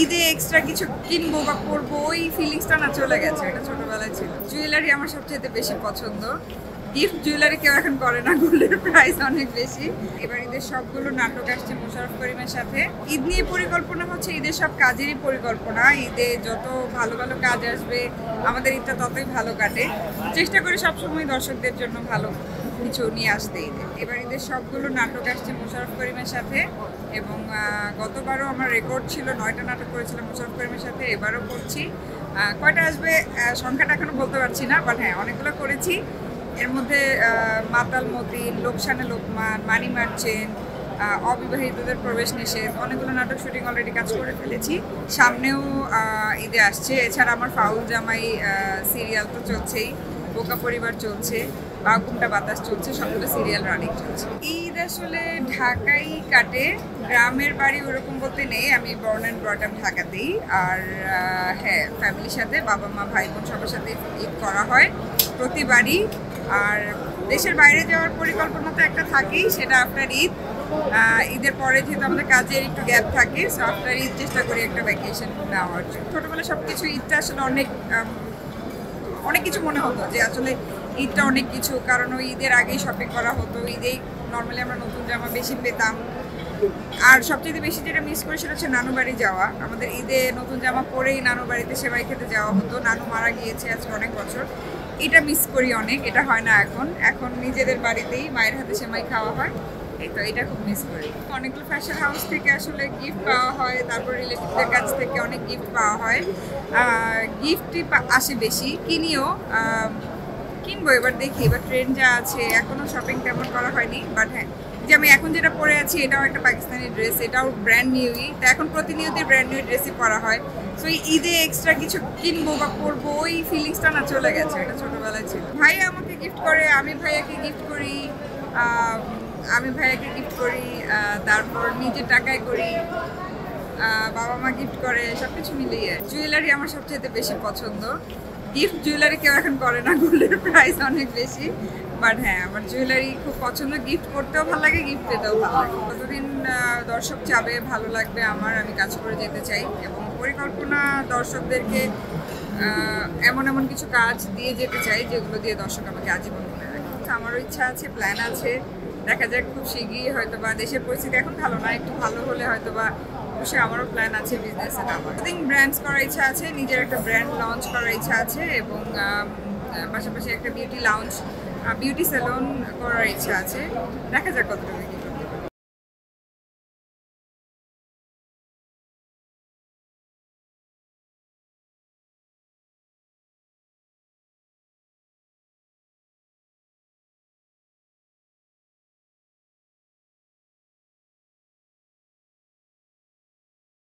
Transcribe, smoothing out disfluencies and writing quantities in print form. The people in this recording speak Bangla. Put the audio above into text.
ঈদে এক্সট্রা কিছু কিনবো বা পরবো ওই ফিলিংসটা না চলে গেছে, এটা ছোটবেলায় ছিল। জুয়েলারি আমার সবচেয়ে বেশি পছন্দ। গিফট জুয়েলারি কেউ এখন করে না, গোল্ডের প্রাইস অনেক বেশি। এবার ঈদের সবগুলো নাটক আসছে মোশাররফ করিমের সাথে। ঈদ নিয়ে পরিকল্পনা হচ্ছে, ঈদের সব কাজেরই পরিকল্পনা। ঈদে যত ভালো ভালো কাজ আসবে আমাদের ঈদটা ততই ভালো কাটে। চেষ্টা করি সবসময় দর্শকদের জন্য ভালো কিছু নিয়ে আসতে ঈদে। এবার ঈদের সবগুলো নাটক আসছে মোশাররফ করিমের সাথে, এবং গতবারও আমার রেকর্ড ছিল 9টা নাটক করেছিলাম মোশাররফ করিমের সাথে, এবারও করছি। কয়টা আসবে সংখ্যাটা এখনো বলতে পারছি না, বাট হ্যাঁ অনেকগুলো করেছি। এর মধ্যে মাতাল মতিন, লোকসানে লোকমান, মানি মার্চেন্ট, অবিবাহিতদের প্রবেশ নিষেধ, অনেকগুলো নাটক শুটিং অলরেডি কাজ করে ফেলেছি। সামনেও ঈদে আসছে। এছাড়া আমার ফাউল জামাই সিরিয়াল তো চলছেই, বোকা পরিবার চলছে, বাঘুমটা বাতাস চলছে, সবগুলো সিরিয়াল রানিং চলছে। ঈদ আসলে ঢাকাই কাটে, গ্রামের বাড়ি ওরকম বলতে নেই। আমি বর্ন অ্যান্ড ব্রট আপ ঢাকাতেই। আর হ্যাঁ, ফ্যামিলির সাথে বাবা মা ভাই বোন সবার সাথে ঈদ করা হয় প্রতিবারই। আর দেশের বাইরে যাওয়ার পরিকল্পনা তো একটা থাকেই, সেটা আফটার ঈদ। ঈদের পরে যেহেতু আমাদের কাজের একটু গ্যাপ থাকে, সো আফটার ঈদ চেষ্টা করি একটা ভ্যাকেশন নেওয়ার জন্য। ছোটোবেলায় সব কিছু ঈদটা আসলে অনেক কিছু মনে হতো যে আসলে ঈদটা অনেক কিছু, কারণ ওই ঈদের আগেই শপিং করা হতো। ঈদেই নর্মালি আমরা নতুন জামা বেশি পেতাম। আর সবচেয়ে বেশি যেটা মিস করি সেটা হচ্ছে নানু বাড়ি যাওয়া। আমাদের ঈদে নতুন জামা পরেই নানু বাড়িতে সেমাই খেতে যাওয়া হতো। নানু মারা গিয়েছে আজকে অনেক বছর, এটা মিস করি অনেক। এটা হয় না এখন নিজেদের বাড়িতেই মায়ের হাতে সেমাই খাওয়া হয়। এই তো এটা খুব মিস করি। অনেকগুলো ফ্যাশন হাউস থেকে আসলে গিফট পাওয়া হয়, তারপর রিলেটিভদের কাছ থেকে অনেক গিফট পাওয়া হয়। গিফটই আসে বেশি, কিনিও। কিনবো এবার, দেখি এবার ট্রেন্ড যা আছে। এখনও শপিং তেমন করা হয়নি, বাট হ্যাঁ, যে আমি এখন যেটা পরে আছি এটাও একটা পাকিস্তানি ড্রেস, এটাও ব্র্যান্ড নিউই। তো এখন প্রতিনিয়ত ব্র্যান্ড নিউ ড্রেসই পরা হয়। সো ঈদে এক্সট্রা কিছু কিনবো বা পরবো ওই ফিলিংসটা না চলে গেছে, এটা ছোটবেলায় ছিল। ভাইয়া আমাকে গিফট করে, আমি ভাইয়াকে গিফট করি। তারপর নিজের টাকায় করি, বাবা মা গিফট করে, সবকিছু মিলিয়ে। জুয়েলারি আমার সবচেয়ে বেশি পছন্দ। গিফট জুয়েলারি কেউ এখন করে না, গোল্ডের প্রাইস অনেক বেশি। বাট হ্যাঁ, আমার জুয়েলারি খুব পছন্দ। গিফট করতেও ভালো লাগে, গিফট পেতেও ভালো লাগে। কতদিন দর্শক চাবে, ভালো লাগবে আমি কাজ করে যেতে চাই। এবং পরিকল্পনা দর্শকদেরকে এমন এমন কিছু কাজ দিয়ে যেতে চাই যেগুলো দিয়ে দর্শক আমাকে আজীবন মনে রাখে। আমারও ইচ্ছা আছে, প্ল্যান আছে, দেখা যাক খুব শিগগিরই হয়তো বা। দেশের পরিস্থিতি এখন ভালো না, একটু ভালো হলে হয়তো বা অবশ্যই আমারও প্ল্যান আছে বিজনেসের। আমার ব্র্যান্ডস করার ইচ্ছা আছে, নিজের একটা ব্র্যান্ড লঞ্চ করার ইচ্ছা আছে, এবং পাশাপাশি একটা বিউটি সেলুন করার ইচ্ছা আছে। দেখা যাক কতটুকু